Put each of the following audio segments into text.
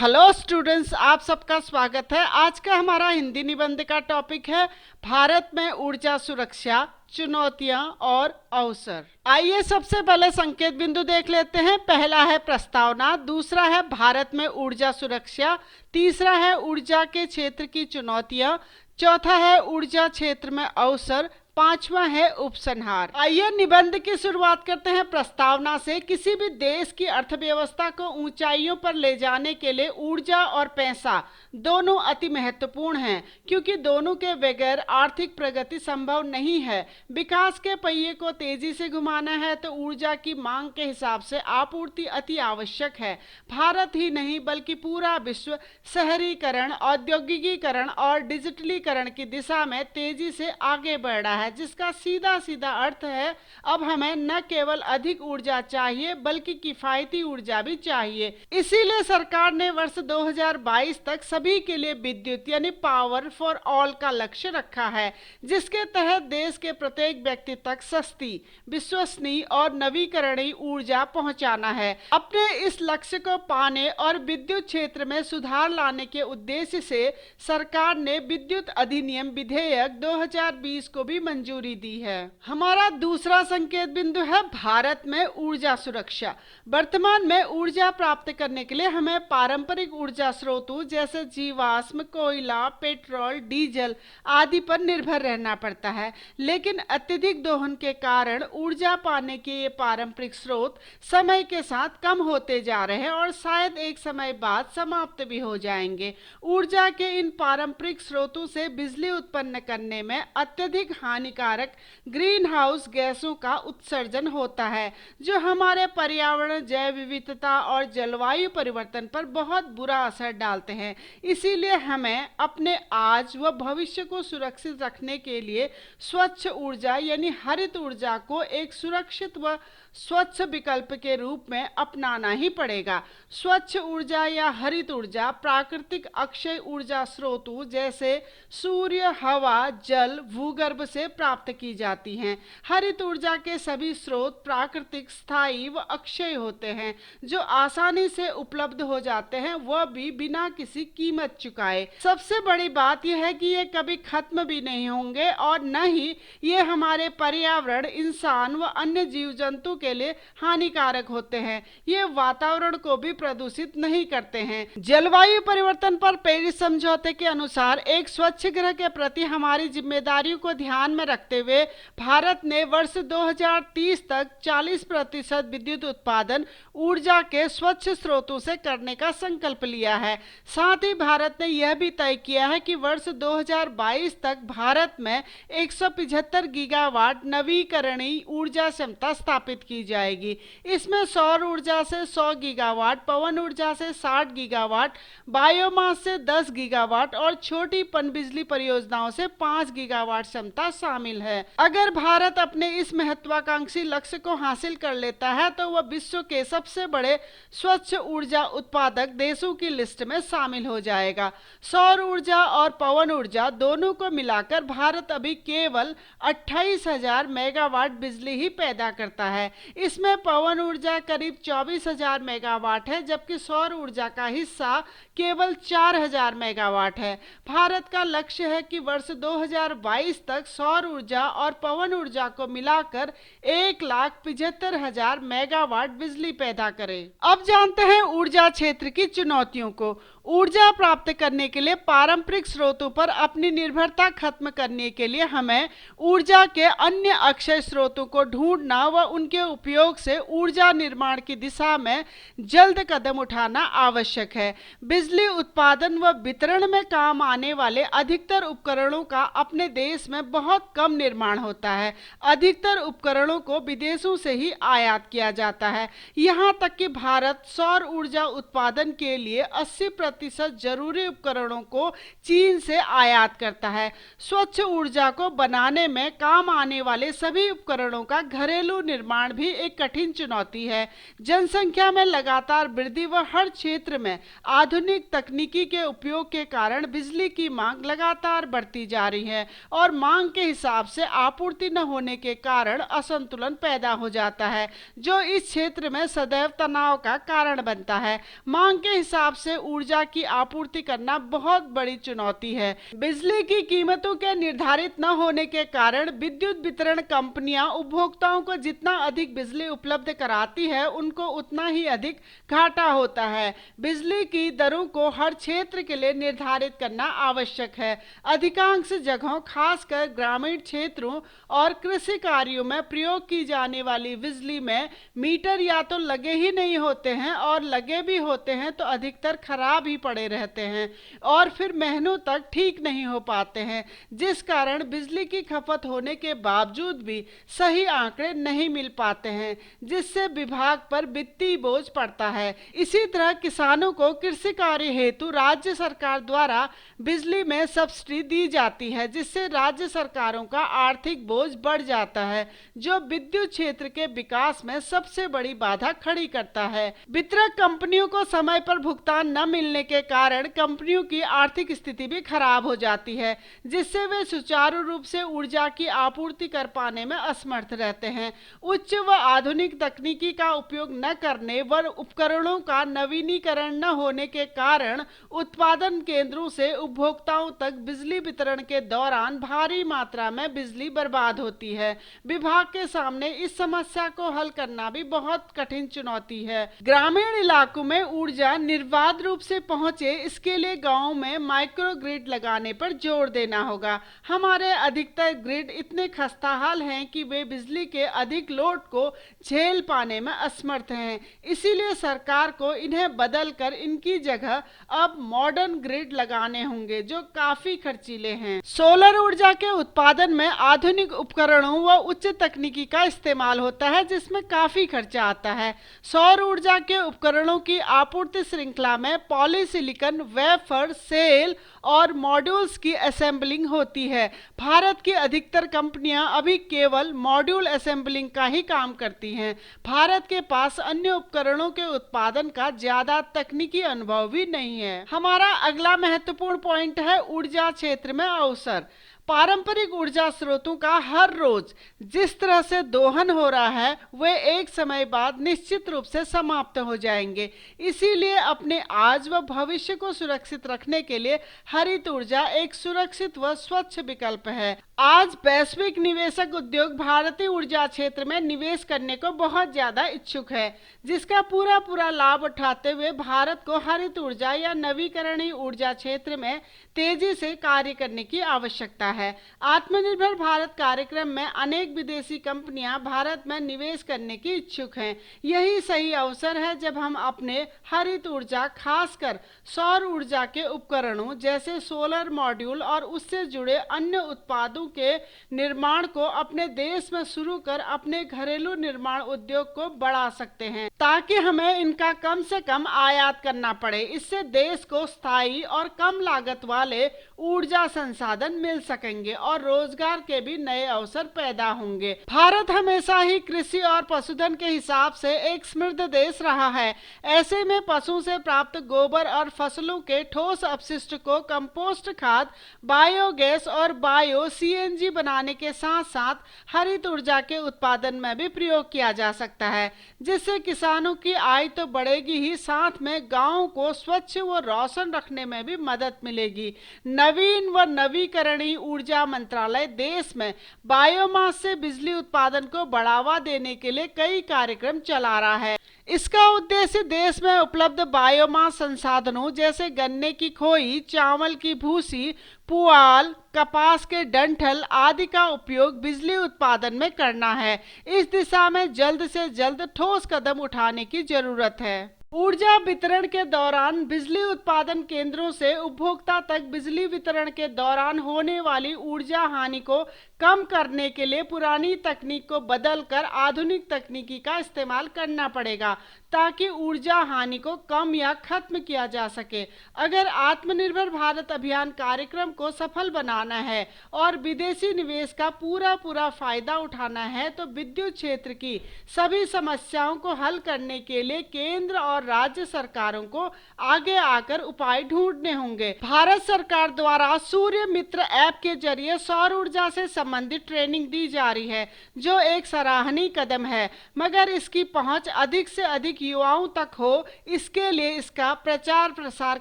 Hello students, आप सबका स्वागत है। आज का हमारा हिंदी निबंध का टॉपिक है भारत में ऊर्जा सुरक्षा, चुनौतियां और अवसर। आइए सबसे पहले संकेत बिंदु देख लेते हैं। पहला है प्रस्तावना, दूसरा है भारत में ऊर्जा सुरक्षा, तीसरा है ऊर्जा के क्षेत्र की चुनौतियां, चौथा है ऊर्जा क्षेत्र में अवसर, पांचवा है उपसंहार। आइए निबंध की शुरुआत करते हैं प्रस्तावना से। किसी भी देश की अर्थव्यवस्था को ऊंचाइयों पर ले जाने के लिए ऊर्जा और पैसा दोनों अति महत्वपूर्ण हैं, क्योंकि दोनों के बगैर आर्थिक प्रगति संभव नहीं है। विकास के पहिए को तेजी से घुमाना है तो ऊर्जा की मांग के हिसाब से आपूर्ति अति आवश्यक है। भारत ही नहीं बल्कि पूरा विश्व शहरीकरण, औद्योगिकीकरण और डिजिटलीकरण की दिशा में तेजी से आगे बढ़ रहा है, जिसका सीधा सीधा अर्थ है अब हमें न केवल अधिक ऊर्जा चाहिए बल्कि किफायती ऊर्जा भी चाहिए। इसीलिए सरकार ने वर्ष 2022 तक सभी के लिए विद्युत यानी पावर फॉर ऑल का लक्ष्य रखा है, जिसके तहत देश के प्रत्येक व्यक्ति तक सस्ती, विश्वसनीय और नवीकरणीय ऊर्जा पहुंचाना है। अपने इस लक्ष्य को पाने और विद्युत क्षेत्र में सुधार लाने के उद्देश्य से सरकार ने विद्युत अधिनियम विधेयक 2020 को भी मंजूरी दी है। हमारा दूसरा संकेत बिंदु है भारत में ऊर्जा सुरक्षा। वर्तमान में ऊर्जा प्राप्त करने के लिए हमें पारंपरिक ऊर्जा स्रोतों जैसे जीवाश्म, कोयला, पेट्रोल, डीजल आदि पर निर्भर रहना पड़ता है, लेकिन अत्यधिक दोहन के कारण ऊर्जा पाने के ये पारंपरिक स्रोत समय के साथ कम होते जा रहे हैं और शायद एक समय बाद समाप्त भी हो जाएंगे। ऊर्जा के इन पारंपरिक स्रोतों से बिजली उत्पन्न करने में अत्यधिक हानिकारक ग्रीन हाउस गैसों का उत्सर्जन होता है, जो हमारे पर्यावरण, जैव विविधता और जलवायु परिवर्तन पर बहुत बुरा असर डालते हैं। इसीलिए हमें अपने आज व भविष्य को सुरक्षित रखने के लिए स्वच्छ ऊर्जा यानी हरित ऊर्जा को एक सुरक्षित व स्वच्छ विकल्प के रूप में अपनाना ही पड़ेगा। स्वच्छ ऊर्जा या हरित ऊर्जा प्राकृतिक अक्षय ऊर्जा स्रोतों जैसे सूर्य, हवा, जल, भूगर्भ से प्राप्त की जाती हैं। हरित ऊर्जा के सभी स्रोत प्राकृतिक, स्थायी व अक्षय होते हैं, जो आसानी से उपलब्ध हो जाते हैं, वह भी बिना किसी कीमत चुकाए। सबसे बड़ी बात यह है कि ये कभी खत्म भी नहीं होंगे और न ही ये हमारे पर्यावरण, इंसान व अन्य जीव जंतु के लिए हानिकारक होते हैं। ये वातावरण को भी प्रदूषित नहीं करते हैं। जलवायु परिवर्तन पर पेरिस समझौते के अनुसार एक स्वच्छ ग्रह के प्रति हमारी जिम्मेदारियों को ध्यान में रखते हुए भारत ने वर्ष 2030 तक 40% विद्युत उत्पादन ऊर्जा के स्वच्छ स्रोतों से करने का संकल्प लिया है। साथ ही भारत ने यह भी तय किया है कि वर्ष 2022 तक भारत में 175 गीगावाट नवीकरणीय ऊर्जा क्षमता स्थापित की जाएगी। इसमें सौर ऊर्जा से 100 गीगावाट, पवन ऊर्जा से 60 गीगावाट, बायोमास से 10 गीगावाट और छोटी पनबिजली परियोजनाओं से 5 गीगावाट क्षमता शामिल है। अगर भारत अपने इस महत्वाकांक्षी लक्ष्य को हासिल कर लेता है तो वह विश्व के सबसे बड़े स्वच्छ ऊर्जा उत्पादक देशों की लिस्ट में शामिल हो जाएगा। सौर ऊर्जा और पवन ऊर्जा दोनों को मिलाकर भारत अभी केवल 28,000 मेगावाट बिजली ही पैदा करता है। इसमें पवन ऊर्जा करीब 24,000 मेगावाट है, जबकि सौर ऊर्जा का हिस्सा केवल 4,000 मेगावाट है। भारत का लक्ष्य है कि वर्ष 2022 तक सौर ऊर्जा और पवन ऊर्जा को मिलाकर 1,75,000 मेगावाट बिजली पैदा करे। अब जानते हैं ऊर्जा क्षेत्र की चुनौतियों को। ऊर्जा प्राप्त करने के लिए पारंपरिक स्रोतों पर अपनी निर्भरता खत्म करने के लिए हमें ऊर्जा के अन्य अक्षय स्रोतों को ढूंढना व उनके उपयोग से ऊर्जा निर्माण की दिशा में जल्द कदम उठाना आवश्यक है। बिजली उत्पादन व वितरण में काम आने वाले अधिकतर उपकरणों का अपने देश में बहुत कम निर्माण होता है। अधिकतर उपकरणों को विदेशों से ही आयात किया जाता है। यहाँ तक कि भारत सौर ऊर्जा उत्पादन के लिए 80% जरूरी उपकरणों को चीन से आयात करता है। स्वच्छ ऊर्जा को बनाने में काम आने वाले सभी उपकरणों का घरेलू निर्माण भी एक कठिन चुनौती है। जनसंख्या में लगातार वृद्धि व हर क्षेत्र में आधुनिक तकनीकी के उपयोग के कारण बिजली की मांग लगातार बढ़ती जा रही है और मांग के हिसाब से आपूर्ति न होने के कारण असंतुलन पैदा हो जाता है, जो इस क्षेत्र में सदैव तनाव का कारण बनता है। मांग के हिसाब से ऊर्जा की आपूर्ति करना बहुत बड़ी चुनौती है। बिजली की कीमतों के निर्धारित न होने के कारण विद्युत वितरण कंपनियां उपभोक्ताओं को जितना अधिक बिजली उपलब्ध कराती है, उनको उतना ही अधिक घाटा होता है। बिजली की दरों को हर क्षेत्र के लिए निर्धारित करना आवश्यक है। अधिकांश जगहों, खासकर ग्रामीण क्षेत्रों और कृषि कार्यों में प्रयोग की जाने वाली बिजली में मीटर या तो लगे ही नहीं होते हैं और लगे भी होते हैं तो अधिकतर खराब ही पड़े रहते हैं और फिर महीनों तक ठीक नहीं हो पाते हैं, जिस कारण बिजली की खपत होने के बावजूद भी सही आंकड़े नहीं मिल पाते हैं, जिससे विभाग पर वित्तीय बोझ पड़ता है। इसी तरह किसानों को कृषि कार्य हेतु राज्य सरकार द्वारा बिजली में सब्सिडी दी जाती है, जिससे राज्य सरकारों का आर्थिक बोझ बढ़ जाता है, जो विद्युत क्षेत्र के विकास में सबसे बड़ी बाधा खड़ी करता है। वितरक कंपनियों को समय पर भुगतान न मिलने के कारण कंपनियों की आर्थिक स्थिति भी खराब हो जाती है, जिससे वे सुचारू रूप से ऊर्जा की आपूर्ति कर पाने में असमर्थ रहते हैं। उच्च व आधुनिक तकनीकी का उपयोग न करने व उपकरणों का नवीनीकरण न होने के कारण उत्पादन केंद्रों से उपभोक्ताओं तक बिजली वितरण के दौरान भारी मात्रा में बिजली बर्बाद होती है। विभाग के सामने इस समस्या को हल करना भी बहुत कठिन चुनौती है। ग्रामीण इलाकों में ऊर्जा निर्बाध रूप से पहुंचे, इसके लिए गांवों में माइक्रो ग्रिड लगाने पर जोर देना होगा। हमारे अधिकतर ग्रिड इतने खस्ताहाल हैं कि वे बिजली के अधिक लोड को झेल पाने में असमर्थ हैं। इसीलिए सरकार को इन्हें बदलकर इनकी जगह अब मॉडर्न ग्रिड लगाने होंगे, जो काफी खर्चीले हैं। सोलर ऊर्जा के उत्पादन में आधुनिक उपकरणों व उच्च तकनीकी का इस्तेमाल होता है, जिसमें काफी खर्चा आता है। सौर ऊर्जा के उपकरणों की आपूर्ति श्रृंखला में पॉलीसिलिकॉन, वेफर, सेल और मॉड्यूल्स की असेंबलिंग होती है। भारत की अधिकतर कंपनियां अभी केवल मॉड्यूल असेंबलिंग का ही काम करती हैं। भारत के पास अन्य उपकरणों के उत्पादन का ज्यादा तकनीकी अनुभव भी नहीं है। हमारा अगला महत्वपूर्ण पॉइंट है ऊर्जा क्षेत्र में अवसर। पारंपरिक ऊर्जा स्रोतों का हर रोज जिस तरह से दोहन हो रहा है, वे एक समय बाद निश्चित रूप से समाप्त हो जाएंगे। इसीलिए अपने आज व भविष्य को सुरक्षित रखने के लिए हरित ऊर्जा एक सुरक्षित व स्वच्छ विकल्प है। आज वैश्विक निवेशक उद्योग भारतीय ऊर्जा क्षेत्र में निवेश करने को बहुत ज्यादा इच्छुक है, जिसका पूरा लाभ उठाते हुए भारत को हरित ऊर्जा या नवीकरणीय ऊर्जा क्षेत्र में तेजी से कार्य करने की आवश्यकता है। आत्मनिर्भर भारत कार्यक्रम में अनेक विदेशी कंपनियां भारत में निवेश करने की इच्छुक हैं। यही सही अवसर है जब हम अपने हरित ऊर्जा, खासकर सौर ऊर्जा के उपकरणों जैसे सोलर मॉड्यूल और उससे जुड़े अन्य उत्पादों के निर्माण को अपने देश में शुरू कर अपने घरेलू निर्माण उद्योग को बढ़ा सकते हैं, ताकि हमें इनका कम से कम आयात करना पड़े। इससे देश को स्थायी और कम लागत वाले ऊर्जा संसाधन मिल सकेंगे और रोजगार के भी नए अवसर पैदा होंगे। भारत हमेशा ही कृषि और पशुधन के हिसाब से एक समृद्ध देश रहा है। ऐसे में पशुओं से प्राप्त गोबर और फसलों के ठोस अपशिष्ट को कंपोस्ट खाद, बायोगैस और बायो सीएनजी बनाने के साथ साथ हरित ऊर्जा के उत्पादन में भी प्रयोग किया जा सकता है, जिससे किसानों की आय तो बढ़ेगी ही, साथ में गांवों को स्वच्छ व रोशन रखने में भी मदद मिलेगी। नवीन व नवीकरणीय ऊर्जा मंत्रालय देश में बायोमास से बिजली उत्पादन को बढ़ावा देने के लिए कई कार्यक्रम चला रहा है। इसका उद्देश्य देश में उपलब्ध बायोमास संसाधनों जैसे गन्ने की खोई, चावल की भूसी, पुआल, कपास के डंठल आदि का उपयोग बिजली उत्पादन में करना है। इस दिशा में जल्द से जल्द ठोस कदम उठाने की जरूरत है। ऊर्जा वितरण के दौरान बिजली उत्पादन केंद्रों से उपभोक्ता तक बिजली वितरण के दौरान होने वाली ऊर्जा हानि को कम करने के लिए पुरानी तकनीक को बदलकर आधुनिक तकनीकी का इस्तेमाल करना पड़ेगा ताकि ऊर्जा हानि को कम या खत्म किया जा सके। अगर आत्मनिर्भर भारत अभियान कार्यक्रम को सफल बनाना है और विदेशी निवेश का पूरा फायदा उठाना है तो विद्युत क्षेत्र की सभी समस्याओं को हल करने के लिए केंद्र और राज्य सरकारों को आगे आकर उपाय ढूंढने होंगे। भारत सरकार द्वारा सूर्य मित्र ऐप के जरिए सौर ऊर्जा से संबंधित ट्रेनिंग दी जा रही है, जो एक सराहनीय कदम है, मगर इसकी पहुंच अधिक से अधिक युवाओं तक हो, इसके लिए इसका प्रचार प्रसार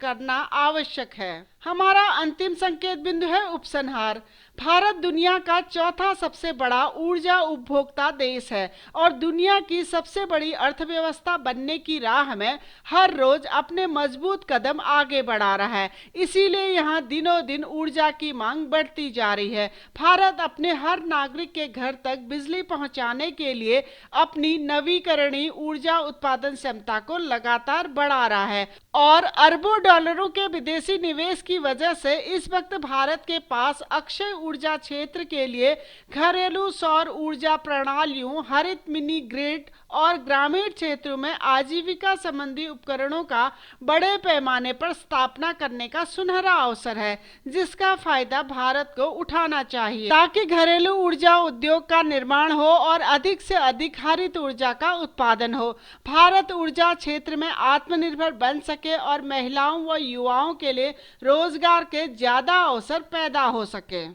करना आवश्यक है। हमारा अंतिम संकेत बिंदु है उपसंहार। भारत दुनिया का चौथा सबसे बड़ा ऊर्जा उपभोक्ता देश है और दुनिया की सबसे बड़ी अर्थव्यवस्था बनने की राह में हर रोज अपने मजबूत कदम आगे बढ़ा रहा है। इसीलिए यहाँ दिनों दिन ऊर्जा की मांग बढ़ती जा रही है। भारत अपने हर नागरिक के घर तक बिजली पहुँचाने के लिए अपनी नवीकरणीय ऊर्जा उत्पादन क्षमता को लगातार बढ़ा रहा है और अरबों डॉलरों के विदेशी निवेश की वजह से इस वक्त भारत के पास अक्षय ऊर्जा क्षेत्र के लिए घरेलू सौर ऊर्जा प्रणालियों, हरित मिनी ग्रिड और ग्रामीण क्षेत्रों में आजीविका संबंधी उपकरणों का बड़े पैमाने पर स्थापना करने का सुनहरा अवसर है, जिसका फायदा भारत को उठाना चाहिए ताकि घरेलू ऊर्जा उद्योग का निर्माण हो और अधिक से अधिक हरित ऊर्जा का उत्पादन हो। भारत ऊर्जा क्षेत्र में आत्मनिर्भर बन सके और महिलाओं व युवाओं के लिए रोजगार के ज्यादा अवसर पैदा हो सके।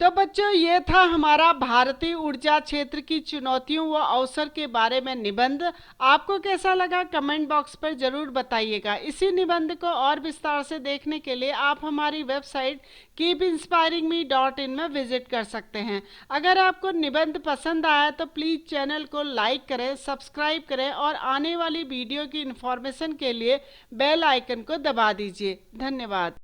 तो बच्चों, ये था हमारा भारतीय ऊर्जा क्षेत्र की चुनौतियों व अवसर के बारे में निबंध। आपको कैसा लगा कमेंट बॉक्स पर जरूर बताइएगा। इसी निबंध को और विस्तार से देखने के लिए आप हमारी वेबसाइट keepinspiringme.in में विजिट कर सकते हैं। अगर आपको निबंध पसंद आया तो प्लीज़ चैनल को लाइक करें, सब्सक्राइब करें और आने वाली वीडियो की इन्फॉर्मेशन के लिए बेल आइकन को दबा दीजिए। धन्यवाद।